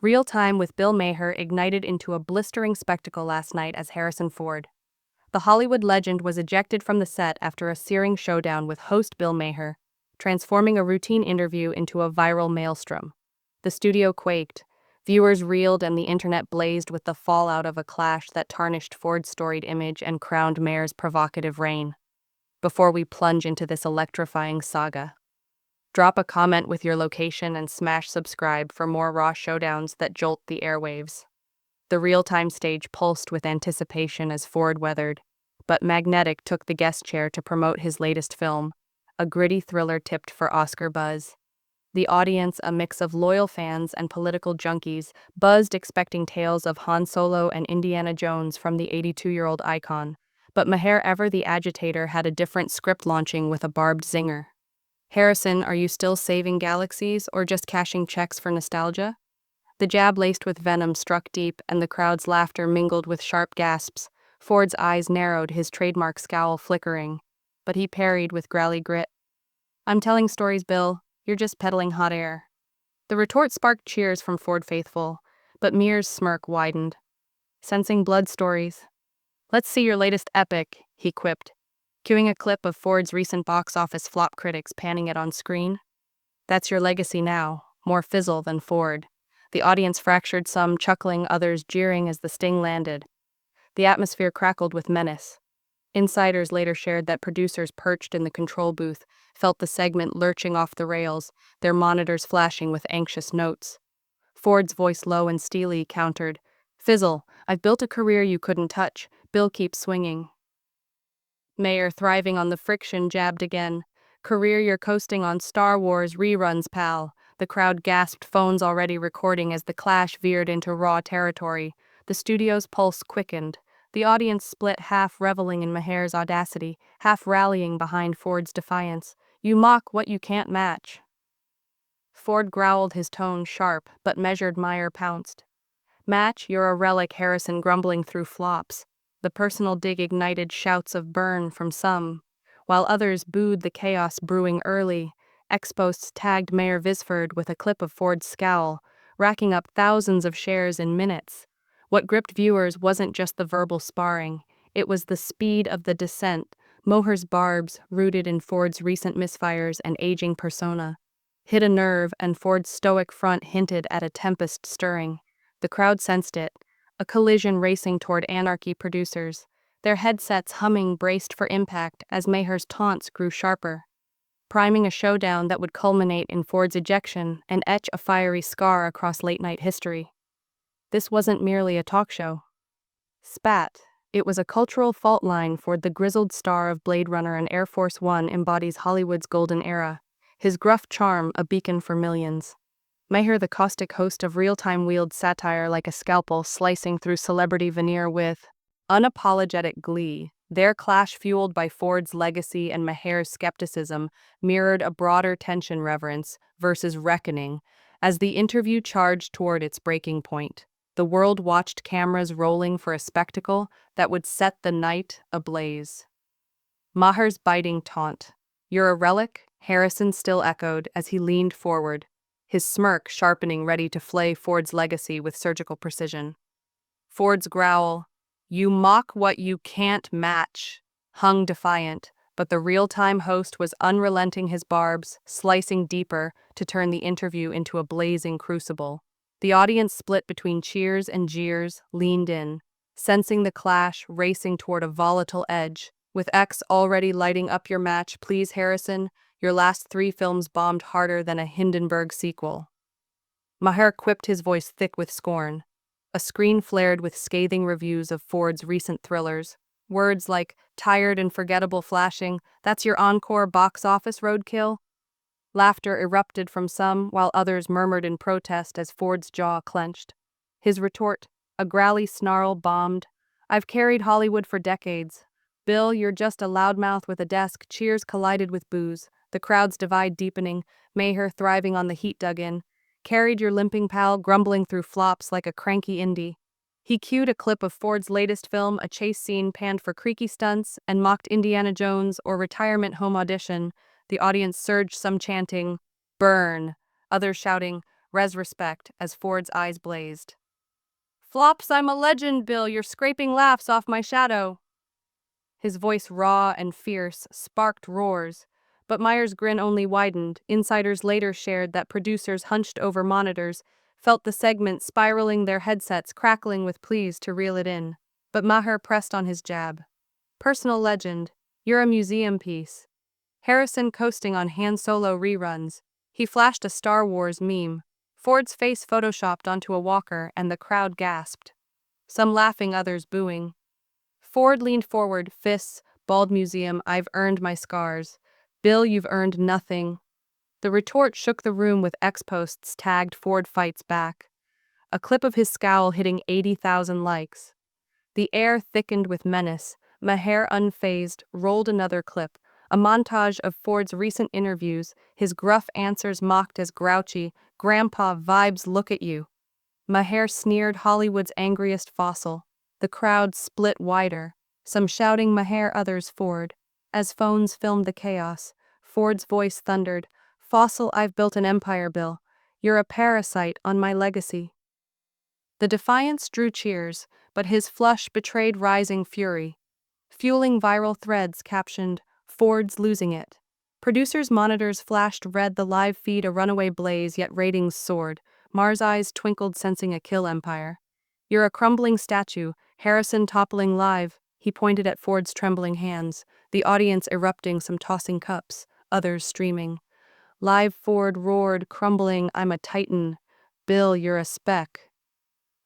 Real Time with Bill Maher ignited into a blistering spectacle last night as Harrison Ford. The Hollywood legend was ejected from the set after a searing showdown with host Bill Maher, transforming a routine interview into a viral maelstrom. The studio quaked, viewers reeled, and the internet blazed with the fallout of a clash that tarnished Ford's storied image and crowned Maher's provocative reign. Before we plunge into this electrifying saga, drop a comment with your location and smash subscribe for more raw showdowns that jolt the airwaves. The real-time stage pulsed with anticipation as Ford weathered, but Magnetic took the guest chair to promote his latest film, a gritty thriller tipped for Oscar buzz. The audience, a mix of loyal fans and political junkies, buzzed expecting tales of Han Solo and Indiana Jones from the 82-year-old icon. But Maher, ever the agitator, had a different script launching with a barbed zinger. Harrison, are you still saving galaxies or just cashing checks for nostalgia? The jab laced with venom struck deep, and the crowd's laughter mingled with sharp gasps. Ford's eyes narrowed, his trademark scowl flickering. But he parried with growly grit. I'm telling stories, Bill. You're just peddling hot air. The retort sparked cheers from Ford faithful, but Maher's smirk widened. Sensing blood stories. Let's see your latest epic, he quipped, cueing a clip of Ford's recent box office flop, critics panning it on screen. That's your legacy now, more fizzle than Ford. The audience fractured, some chuckling, others jeering as the sting landed. The atmosphere crackled with menace. Insiders later shared that producers perched in the control booth felt the segment lurching off the rails, their monitors flashing with anxious notes. Ford's voice, low and steely, countered, "Fizzle, I've built a career you couldn't touch. Bill keeps swinging." Maher, thriving on the friction, jabbed again. "Career you're coasting on Star Wars reruns, pal." The crowd gasped, phones already recording as the clash veered into raw territory. The studio's pulse quickened. The audience split, half reveling in Maher's audacity, half rallying behind Ford's defiance. "You mock what you can't match." Ford growled, his tone sharp, but measured. Maher pounced. "Match? You're a relic," Harrison grumbling through flops. The personal dig ignited shouts of burn from some, while others booed the chaos brewing early. Ex-posts tagged Mayor Visford with a clip of Ford's scowl, racking up thousands of shares in minutes. What gripped viewers wasn't just the verbal sparring, it was the speed of the descent. Maher's barbs, rooted in Ford's recent misfires and aging persona, hit a nerve, and Ford's stoic front hinted at a tempest stirring. The crowd sensed it, a collision racing toward anarchy. Producers, their headsets humming, braced for impact as Maher's taunts grew sharper, priming a showdown that would culminate in Ford's ejection and etch a fiery scar across late-night history. This wasn't merely a talk show. Spat. It was a cultural fault line. Ford, the grizzled star of Blade Runner and Air Force One, embodies Hollywood's golden era, his gruff charm a beacon for millions. Maher, the caustic host of Real Time, wields satire like a scalpel, slicing through celebrity veneer with unapologetic glee. Their clash, fueled by Ford's legacy and Maher's skepticism, mirrored a broader tension: reverence versus reckoning. As the interview charged toward its breaking point, the world watched, cameras rolling for a spectacle that would set the night ablaze. Maher's biting taunt, "You're a relic?" Harrison still echoed as he leaned forward, his smirk sharpening, ready to flay Ford's legacy with surgical precision. Ford's growl, "You mock what you can't match," hung defiant, but the real-time host was unrelenting, his barbs slicing deeper to turn the interview into a blazing crucible. The audience, split between cheers and jeers, leaned in, sensing the clash racing toward a volatile edge. "With X already lighting up your match, please, Harrison, your last 3 films bombed harder than a Hindenburg sequel." Maher quipped, his voice thick with scorn. A screen flared with scathing reviews of Ford's recent thrillers. Words like "tired and forgettable" flashing, "That's your encore box office roadkill." Laughter erupted from some, while others murmured in protest as Ford's jaw clenched. His retort, a growly snarl, bombed, "I've carried Hollywood for decades. Bill, you're just a loudmouth with a desk." Cheers collided with boos, the crowd's divide deepening. Maher, thriving on the heat, dug in. "Carried your limping pal, grumbling through flops like a cranky indie." He cued a clip of Ford's latest film, a chase scene panned for creaky stunts, and mocked Indiana Jones or Retirement Home Audition. The audience surged, some chanting, "Burn," others shouting, Res respect, as Ford's eyes blazed. Flops, I'm a legend, Bill, you're scraping laughs off my shadow. His voice, raw and fierce, sparked roars, but Meyer's grin only widened. Insiders later shared that producers hunched over monitors, felt the segment spiraling their headsets, crackling with pleas to reel it in. But Maher pressed on his jab. Personal legend, you're a museum piece. Harrison coasting on Han Solo reruns. He flashed a Star Wars meme. Ford's face photoshopped onto a walker, and the crowd gasped. Some laughing, others booing. Ford leaned forward, fists, bald museum, I've earned my scars. Bill, you've earned nothing. The retort shook the room with X-posts tagged Ford fights back. A clip of his scowl hitting 80,000 likes. The air thickened with menace. Maher, unfazed, rolled another clip. A montage of Ford's recent interviews, his gruff answers mocked as grouchy, "Grandpa vibes, look at you." Maher sneered, Hollywood's angriest fossil. The crowd split wider, some shouting Maher, others Ford. As phones filmed the chaos, Ford's voice thundered, "Fossil, I've built an empire, Bill. You're a parasite on my legacy." The defiance drew cheers, but his flush betrayed rising fury. Fueling viral threads captioned, "Ford's losing it." Producers' monitors flashed red, the live feed a runaway blaze, yet ratings soared. Maher's eyes twinkled, sensing a kill empire. "You're a crumbling statue," Harrison toppling live. He pointed at Ford's trembling hands, the audience erupting, some tossing cups, others streaming. Live Ford roared, crumbling, "I'm a titan. Bill, you're a speck."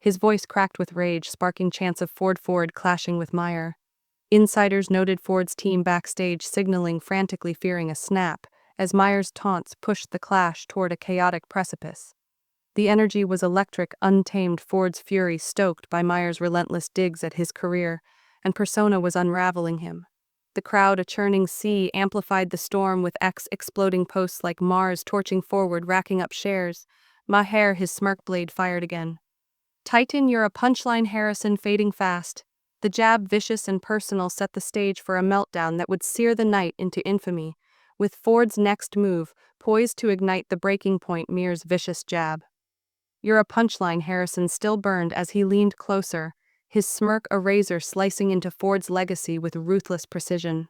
His voice cracked with rage, sparking chants of Ford clashing with Maher. Insiders noted Ford's team backstage signaling frantically, fearing a snap, as Maher's taunts pushed the clash toward a chaotic precipice. The energy was electric, untamed, Ford's fury stoked by Maher's relentless digs at his career, and persona was unraveling him. The crowd, a churning sea, amplified the storm with X exploding posts like Mars torching forward, racking up shares. Maher, his smirk blade fired again. "Titan, you're a punchline," Harrison fading fast. The jab, vicious and personal, set the stage for a meltdown that would sear the night into infamy, with Ford's next move poised to ignite the breaking point. Maher's vicious jab. "You're a punchline," Harrison still burned as he leaned closer, his smirk a razor slicing into Ford's legacy with ruthless precision.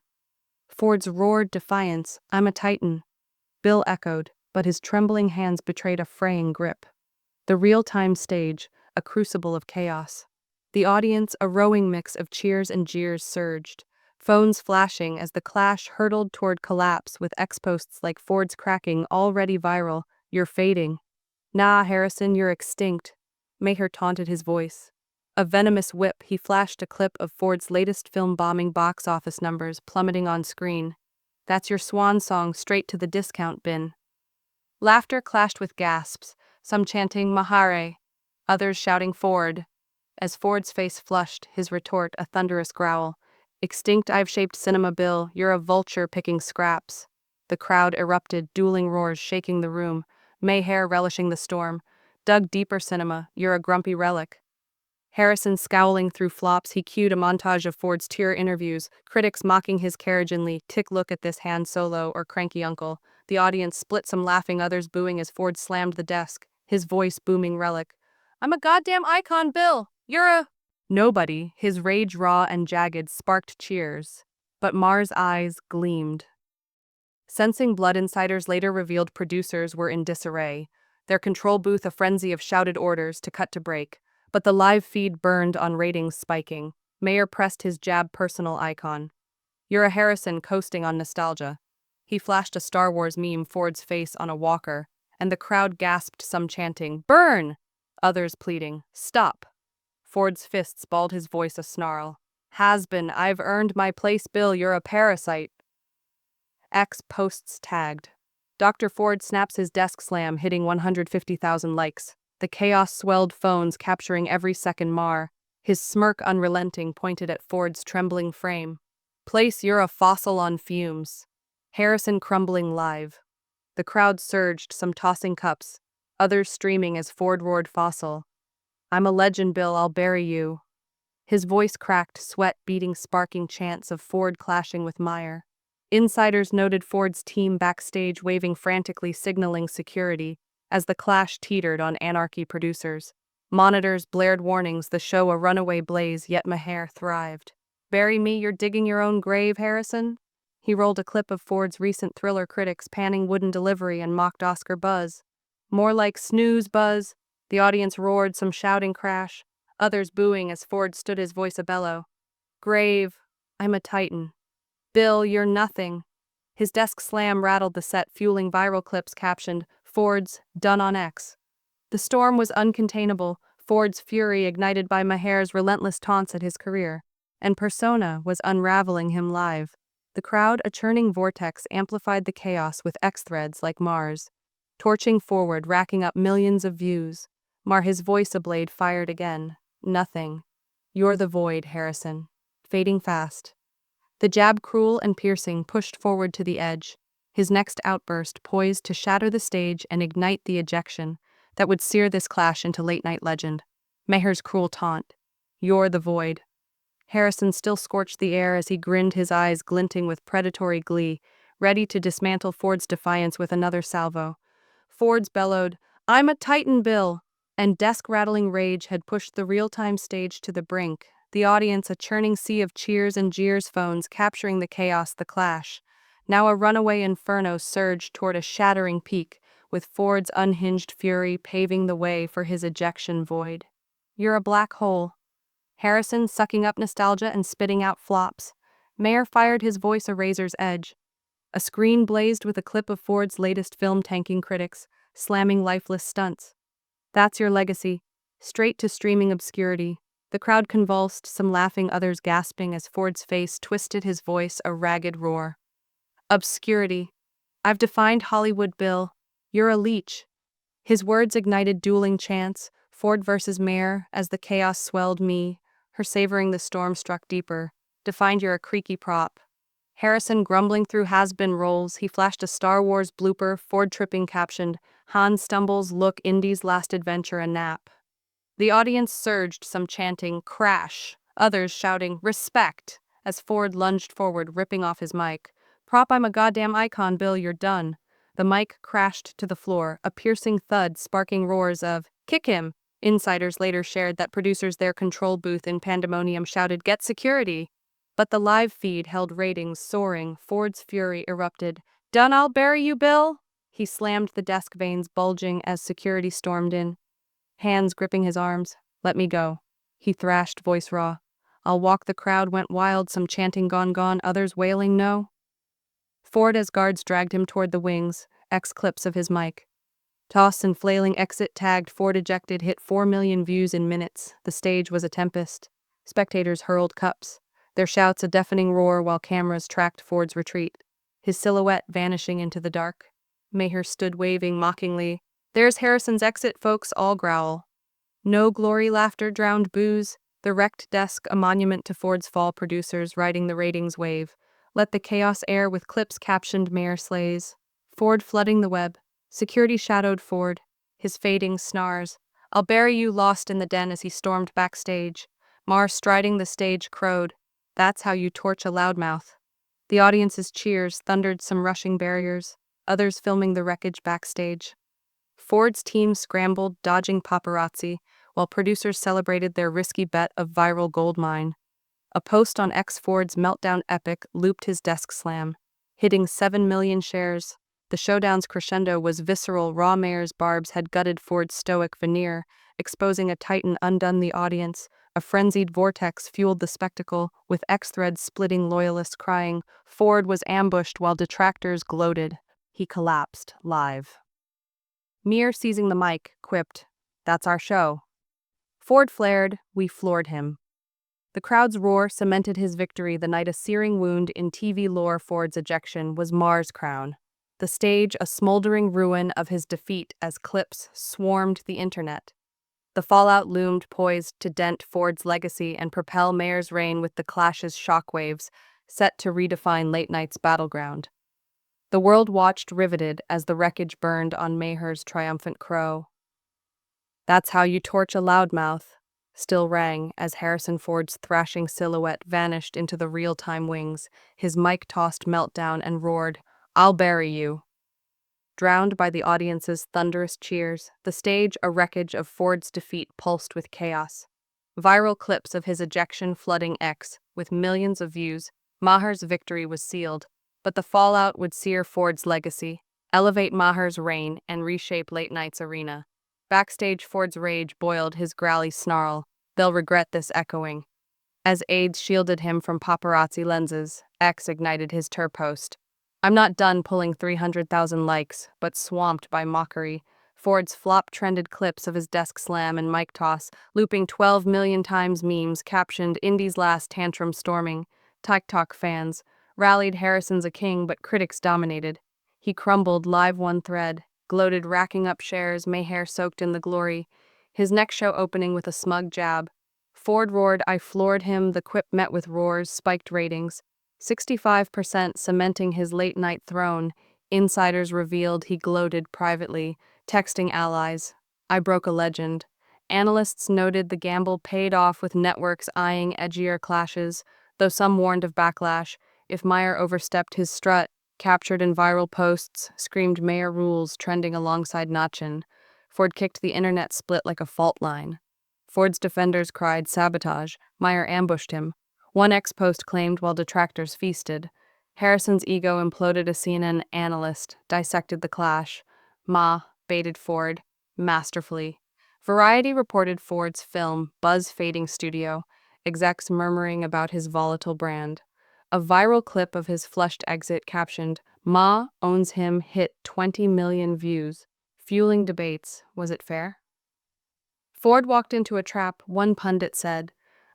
Ford's roared defiance, "I'm a titan." Bill echoed, but his trembling hands betrayed a fraying grip. The real-time stage, a crucible of chaos. The audience, a rowing mix of cheers and jeers, surged, phones flashing as the clash hurtled toward collapse, with X-posts like Ford's cracking already viral. "You're fading." "Nah, Harrison, you're extinct." Maher taunted, his voice a venomous whip. He flashed a clip of Ford's latest film bombing, box office numbers plummeting on screen. "That's your swan song, straight to the discount bin." Laughter clashed with gasps, some chanting "Mahare," others shouting "Ford." As Ford's face flushed, his retort a thunderous growl. "Extinct, I've shaped cinema, Bill, you're a vulture picking scraps." The crowd erupted, dueling roars shaking the room. Maher relishing the storm. "Dug deeper, cinema, you're a grumpy relic." Harrison scowling through flops, he cued a montage of Ford's tour interviews, critics mocking his carriagingly, "Tick, look at this Han Solo," or "cranky uncle." The audience split, some laughing, others booing as Ford slammed the desk, his voice booming relic. "I'm a goddamn icon, Bill. You're a..." Nobody, his rage raw and jagged, sparked cheers. But Maher's eyes gleamed. Sensing blood, insiders later revealed producers were in disarray, their control booth a frenzy of shouted orders to cut to break. But the live feed burned on ratings spiking. Maher pressed his jab, personal icon. "You're a Harrison coasting on nostalgia." He flashed a Star Wars meme, Ford's face on a walker, and the crowd gasped, some chanting, "Burn!" Others pleading, "Stop." Ford's fists balled, his voice a snarl. "Has been, I've earned my place, Bill, you're a parasite." X posts tagged. Dr. Ford snaps his desk slam, hitting 150,000 likes. The chaos swelled, phones capturing every second. Maher, his smirk unrelenting, pointed at Ford's trembling frame. "Place, you're a fossil on fumes." Harrison crumbling live. The crowd surged, some tossing cups, others streaming as Ford roared, "Fossil. I'm a legend, Bill, I'll bury you." His voice cracked, sweat beading, sparking chants of Ford clashing with Maher. Insiders noted Ford's team backstage waving frantically, signaling security. as the clash teetered on anarchy producers. Monitors blared warnings, the show a runaway blaze, yet Maher thrived. "Bury me, you're digging your own grave, Harrison?" He rolled a clip of Ford's recent thriller critics panning wooden delivery and mocked Oscar buzz. "More like snooze buzz." The audience roared, some shouting crash, others booing as Ford stood his voice a bellow. "Grave, I'm a titan. Bill, you're nothing." His desk slam rattled the set, fueling viral clips captioned, "Ford's done on X." The storm was uncontainable, Ford's fury ignited by Maher's relentless taunts at his career, and persona was unraveling him live. The crowd, a churning vortex, amplified the chaos with X threads like Maher's, torching forward, racking up millions of views. His voice a blade fired again. "Nothing. You're the void, Harrison." Fading fast. The jab, cruel and piercing, pushed forward to the edge, his next outburst poised to shatter the stage and ignite the ejection that would sear this clash into late-night legend. Maher's cruel taunt. "You're the void." Harrison still scorched the air as he grinned, his eyes glinting with predatory glee, ready to dismantle Ford's defiance with another salvo. Ford's bellowed, "I'm a titan, Bill!" And desk-rattling rage had pushed the real-time stage to the brink, the audience a churning sea of cheers and jeers, phones capturing the chaos, the clash. Now a runaway inferno surged toward a shattering peak, with Ford's unhinged fury paving the way for his ejection void. "You're a black hole." Harrison sucking up nostalgia and spitting out flops. Maher fired, his voice a razor's edge. A screen blazed with a clip of Ford's latest film tanking critics, slamming lifeless stunts. "That's your legacy." Straight to streaming obscurity. The crowd convulsed, some laughing, others gasping as Ford's face twisted, his voice a ragged roar. "Obscurity. I've defined Hollywood, Bill. You're a leech." His words ignited dueling chants, Ford versus Maher, as the chaos swelled. "Me, her savoring the storm, struck deeper. Defined you're a creaky prop." Harrison grumbling through has-been roles, he flashed a Star Wars blooper, Ford tripping captioned, "Han stumbles, look, Indy's last adventure, a nap." The audience surged, some chanting, "Crash," others shouting, "Respect," as Ford lunged forward, ripping off his mic. "Prop, I'm a goddamn icon, Bill, you're done." The mic crashed to the floor, a piercing thud sparking roars of, "Kick him." Insiders later shared that producers their control booth in pandemonium shouted, "Get security." But the live feed held ratings soaring. Ford's fury erupted. "Done, I'll bury you, Bill." He slammed, the desk veins bulging as security stormed in, hands gripping his arms. "Let me go." He thrashed, voice raw. "I'll walk." The crowd went wild, some chanting, "Gone, gone," others wailing, "No." Ford, as guards dragged him toward the wings, X clips of his mic. Toss and flailing exit tagged, Ford ejected, hit 4 million views in minutes. The stage was a tempest. Spectators hurled cups, their shouts a deafening roar while cameras tracked Ford's retreat, his silhouette vanishing into the dark. Maher stood waving mockingly. "There's Harrison's exit, folks," all growl. No glory, laughter drowned boos. The wrecked desk, a monument to Ford's fall, producers riding the ratings wave. Let the chaos air with clips captioned, "Maher slays." Ford flooding the web. Security shadowed Ford, his fading snars. "I'll bury you," lost in the den as he stormed backstage. Maher striding the stage crowed, "That's how you torch a loudmouth." The audience's cheers thundered, some rushing barriers, others filming the wreckage backstage. Ford's team scrambled, dodging paparazzi, while producers celebrated their risky bet of viral goldmine. A post on X, "Ford's meltdown epic," looped his desk slam, hitting 7 million shares. The showdown's crescendo was visceral, raw. Maher's barbs had gutted Ford's stoic veneer, exposing a titan undone. The audience, a frenzied vortex, fueled the spectacle, with X threads splitting, loyalists crying. Ford was ambushed while detractors gloated. He collapsed, live. Maher, seizing the mic, quipped, "That's our show." Ford flared, "We floored him." The crowd's roar cemented his victory, the night a searing wound in TV lore. Ford's ejection was Maher's crown. The stage a smoldering ruin of his defeat as clips swarmed the internet. The fallout loomed, poised to dent Ford's legacy and propel Maher's reign, with the clash's shockwaves set to redefine late night's battleground. The world watched riveted as the wreckage burned on Maher's triumphant crow. "That's how you torch a loudmouth," still rang as Harrison Ford's thrashing silhouette vanished into the real-time wings, his mic tossed meltdown and roared, "I'll bury you." drowned by the audience's thunderous cheers, the stage a wreckage of Ford's defeat pulsed with chaos. Viral clips of his ejection flooding X, with millions of views, Maher's victory was sealed, but the fallout would sear Ford's legacy, elevate Maher's reign, and reshape late night's arena. Backstage, Ford's rage boiled his growly snarl. "They'll regret this echoing." As aides shielded him from paparazzi lenses, X ignited his post. "I'm not done pulling 300,000 likes, but swamped by mockery." Ford's flop-trended clips of his desk slam and mic toss, looping 12 million times memes captioned "Indy's last tantrum storming." TikTok fans rallied Harrison's a king, but critics dominated. He crumbled live one thread, gloated racking up shares, Maher soaked in the glory. His next show opening with a smug jab. Ford roared, "I floored him." The quip met with roars, spiked ratings. 65% cementing his late-night throne. Insiders revealed he gloated privately, texting allies, "I broke a legend." Analysts noted the gamble paid off, with networks eyeing edgier clashes, though some warned of backlash if Maher overstepped his strut. Captured in viral posts, screamed "Maher rules," trending alongside Nachin. Ford kicked the internet split like a fault line. Ford's defenders cried "sabotage." Maher ambushed him. One ex-post claimed while detractors feasted. Harrison's ego imploded. A CNN analyst dissected the clash. "Ma," baited Ford, masterfully. Variety reported Ford's film, buzz fading studio, execs murmuring about his volatile brand. A viral clip of his flushed exit captioned, "Ma owns him," hit 20 million views, fueling debates. Was it fair? Ford walked into a trap, one pundit said.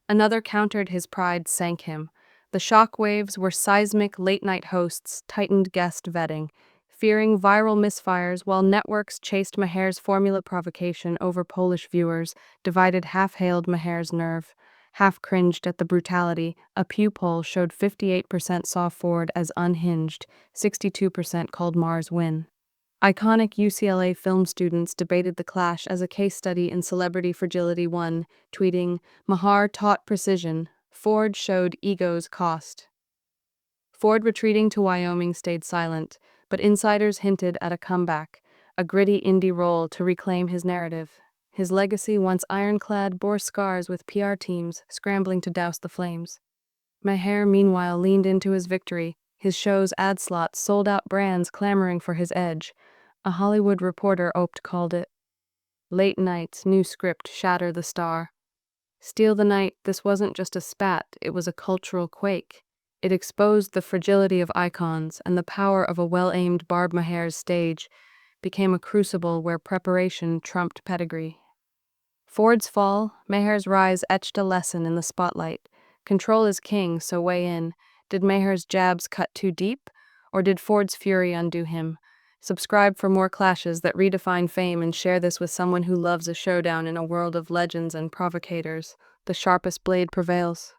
Another countered his pride sank him. The shockwaves were seismic. Late-night hosts tightened guest vetting, fearing viral misfires, while networks chased Maher's formula provocation over Polish viewers, divided. Half hailed Maher's nerve, half cringed at the brutality. A Pew poll showed 58% saw Ford as unhinged, 62% called Maher's win. Iconic UCLA film students debated the clash as a case study in celebrity fragility. One, tweeting, "Maher taught precision. Ford showed ego's cost." Ford, retreating to Wyoming, stayed silent, but insiders hinted at a comeback, a gritty indie role to reclaim his narrative. His legacy, once ironclad, bore scars, with PR teams scrambling to douse the flames. Maher, meanwhile, leaned into his victory. His show's ad slots sold out, brands clamoring for his edge. A Hollywood reporter called it, "Late night's new script, shatter the star." Steal the night. This wasn't just a spat, it was a cultural quake. It exposed the fragility of icons, and the power of a well-aimed Barb. Maher's stage became a crucible where preparation trumped pedigree. Ford's fall, Maher's rise etched a lesson in the spotlight. Control is king, so weigh in. Did Maher's jabs cut too deep, or did Ford's fury undo him? Subscribe for more clashes that redefine fame, and share this with someone who loves a showdown in a world of legends and provocators. The sharpest blade prevails.